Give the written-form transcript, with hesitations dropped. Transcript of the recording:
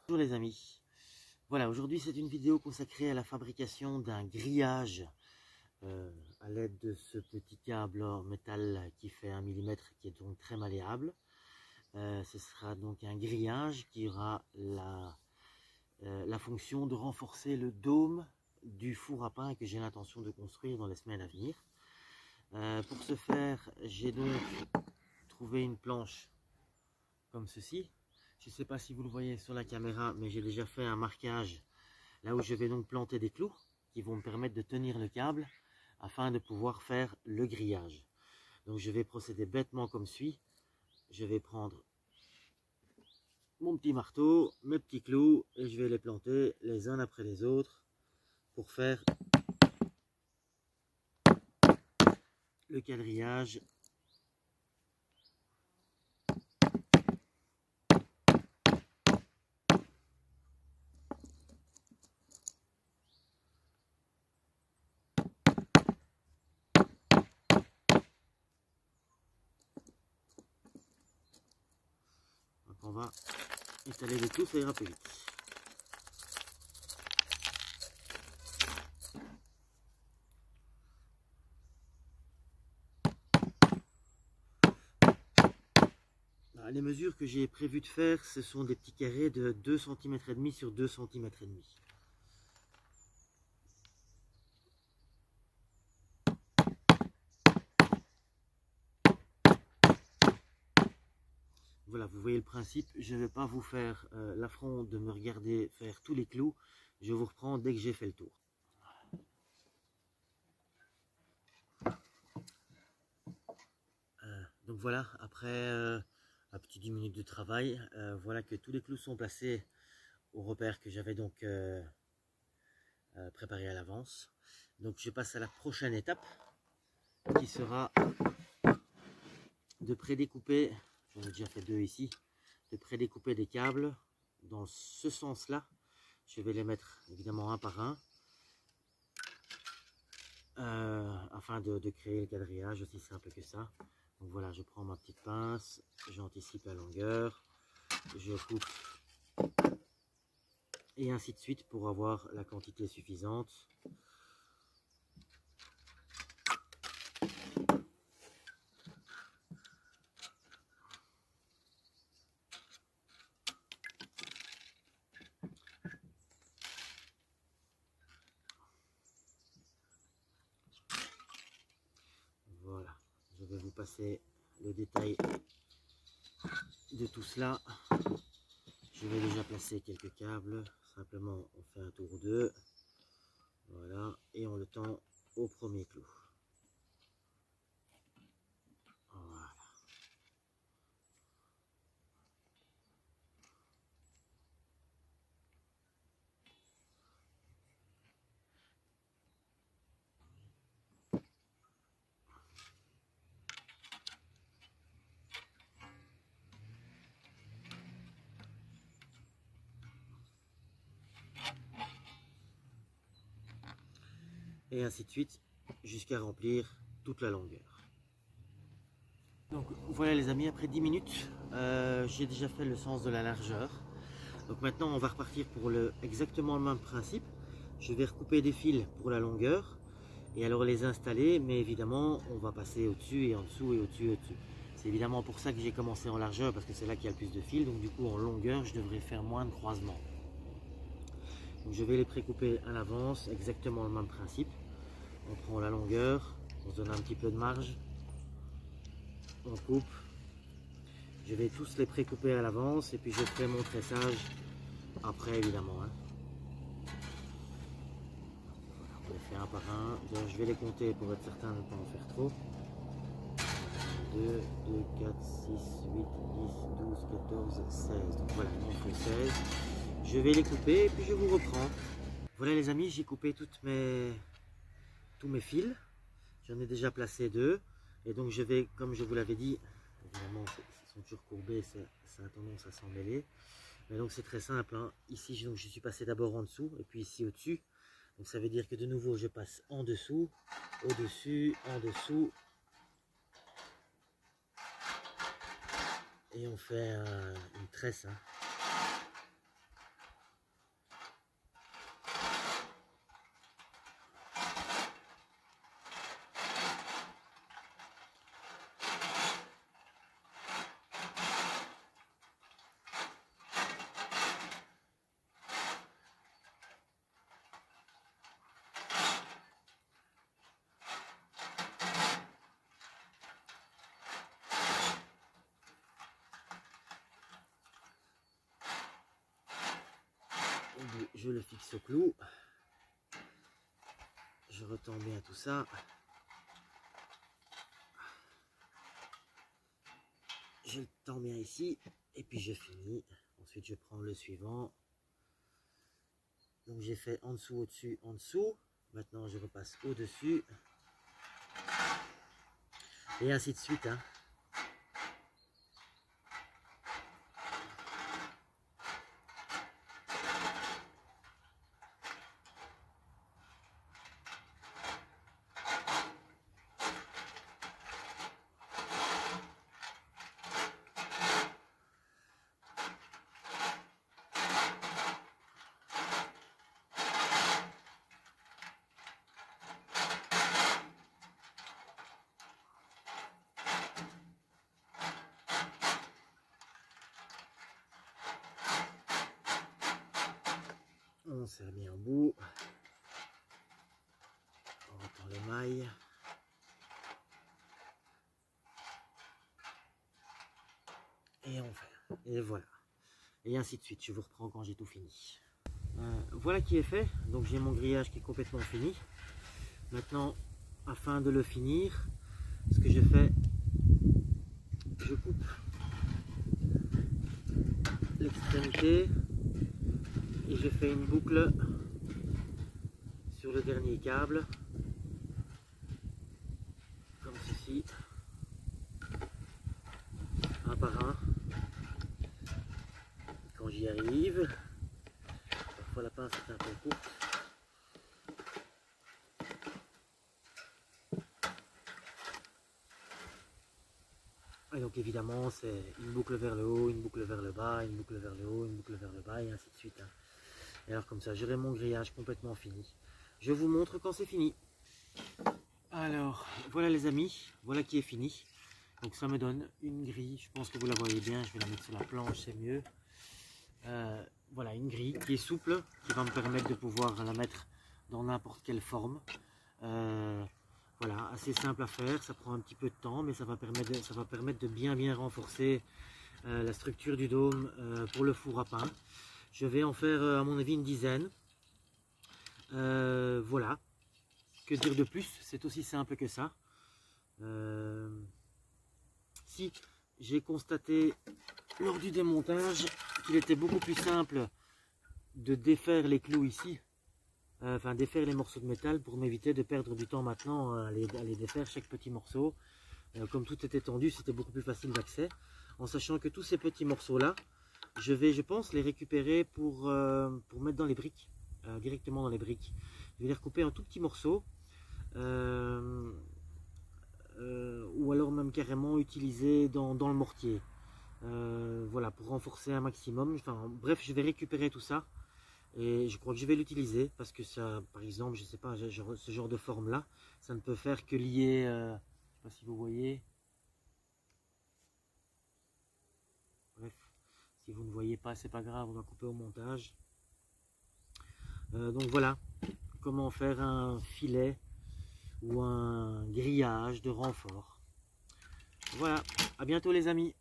Bonjour les amis, voilà, aujourd'hui c'est une vidéo consacrée à la fabrication d'un grillage à l'aide de ce petit câble en métal qui fait 1 mm, qui est donc très malléable. Ce sera donc un grillage qui aura la fonction de renforcer le dôme du four à pain que j'ai l'intention de construire dans les semaines à venir. Pour ce faire, j'ai donc trouvé une planche comme ceci. Je ne sais pas si vous le voyez sur la caméra, mais j'ai déjà fait un marquage là où je vais donc planter des clous qui vont me permettre de tenir le câble afin de pouvoir faire le grillage. Donc je vais procéder bêtement comme suit. Je vais prendre mon petit marteau, mes petits clous et je vais les planter les uns après les autres pour faire le quadrillage . Donc on va étaler les clous, ça ira plus vite. Les mesures que j'ai prévu de faire, ce sont des petits carrés de 2,5 cm sur 2,5 cm. Voilà, vous voyez le principe. Je ne vais pas vous faire l'affront de me regarder faire tous les clous. Je vous reprends dès que j'ai fait le tour. Donc voilà, après un petit 10 minutes de travail, voilà que tous les clous sont placés au repère que j'avais donc préparé à l'avance. Donc je passe à la prochaine étape qui sera de prédécouper, j'en ai déjà fait 2 ici, de prédécouper des câbles dans ce sens-là. Je vais les mettre évidemment un par un afin de créer le quadrillage aussi simple que ça. Donc voilà, je prends ma petite pince, j'anticipe la longueur, je coupe et ainsi de suite pour avoir la quantité suffisante. Voilà, je vais vous passer le détail de tout cela. Je vais déjà placer quelques câbles, simplement on fait un tour ou deux, voilà, et on le tend au premier clou. Voilà. Et ainsi de suite jusqu'à remplir toute la longueur. Donc voilà les amis, après 10 minutes, j'ai déjà fait le sens de la largeur. Donc maintenant on va repartir pour exactement le même principe. Je vais recouper des fils pour la longueur et alors les installer, mais évidemment on va passer au-dessus et en dessous et au-dessus et au-dessus. C'est évidemment pour ça que j'ai commencé en largeur, parce que c'est là qu'il y a le plus de fils, donc du coup en longueur je devrais faire moins de croisements. Donc je vais les précouper à l'avance, exactement le même principe. On prend la longueur, on se donne un petit peu de marge, on coupe. Je vais tous les précouper à l'avance et puis je ferai mon tressage après évidemment. On les fait un par un. Donc, je vais les compter pour être certain de ne pas en faire trop. 2, 2, 4, 6, 8, 10, 12, 14, 16. Donc voilà, il en faut 16. Je vais les couper et puis je vous reprends. Voilà les amis, j'ai coupé tous mes fils. J'en ai déjà placé 2. Et donc je vais, comme je vous l'avais dit, évidemment ils sont toujours courbés, ça a tendance à s'en mêler. Mais donc c'est très simple. Ici donc, je suis passé d'abord en dessous et puis ici au-dessus. Donc ça veut dire que de nouveau je passe en dessous, au-dessus, en dessous. Et on fait une tresse. je le fixe au clou. Je retends bien tout ça. Je le tends bien ici et puis je finis. Ensuite je prends le suivant. Donc j'ai fait en dessous, au-dessus, en dessous. Maintenant je repasse au-dessus. Et ainsi de suite, hein. On serre bien au bout. On retend les mailles. Et on fait. Et voilà. Et ainsi de suite. Je vous reprends quand j'ai tout fini. Voilà qui est fait. Donc j'ai mon grillage qui est complètement fini. Maintenant, afin de le finir, ce que je fais, je coupe l'extrémité et je fais une boucle sur le dernier câble, comme ceci, un par un. Quand j'y arrive, parfois la pince est un peu courte. Et donc évidemment c'est une boucle vers le haut, une boucle vers le bas, une boucle vers le haut, une boucle vers le bas et ainsi de suite, hein. Et alors comme ça j'aurai mon grillage complètement fini. Je vous montre quand c'est fini. Alors voilà les amis, voilà qui est fini. Donc ça me donne une grille, je pense que vous la voyez bien, je vais la mettre sur la planche, c'est mieux. Voilà une grille qui est souple, qui va me permettre de pouvoir la mettre dans n'importe quelle forme. Voilà, assez simple à faire, ça prend un petit peu de temps, mais ça va permettre de bien renforcer la structure du dôme pour le four à pain. Je vais en faire à mon avis une dizaine. Voilà, que dire de plus, c'est aussi simple que ça. Si j'ai constaté lors du démontage qu'il était beaucoup plus simple de défaire les clous ici, enfin défaire les morceaux de métal pour m'éviter de perdre du temps maintenant à les défaire chaque petit morceau. Comme tout était tendu, c'était beaucoup plus facile d'accès, en sachant que tous ces petits morceaux là, je vais, je pense, les récupérer pour mettre dans les briques, directement dans les briques. Je vais les recouper en tout petits morceaux, ou alors même carrément utiliser dans le mortier. Voilà, pour renforcer un maximum. Enfin, bref, je vais récupérer tout ça. Et je crois que je vais l'utiliser parce que ça, par exemple, je sais pas, ce genre de forme là, ça ne peut faire que lier, je sais pas si vous voyez. Bref, si vous ne voyez pas, c'est pas grave, on va couper au montage. Donc voilà, comment faire un filet ou un grillage de renfort. Voilà, à bientôt les amis.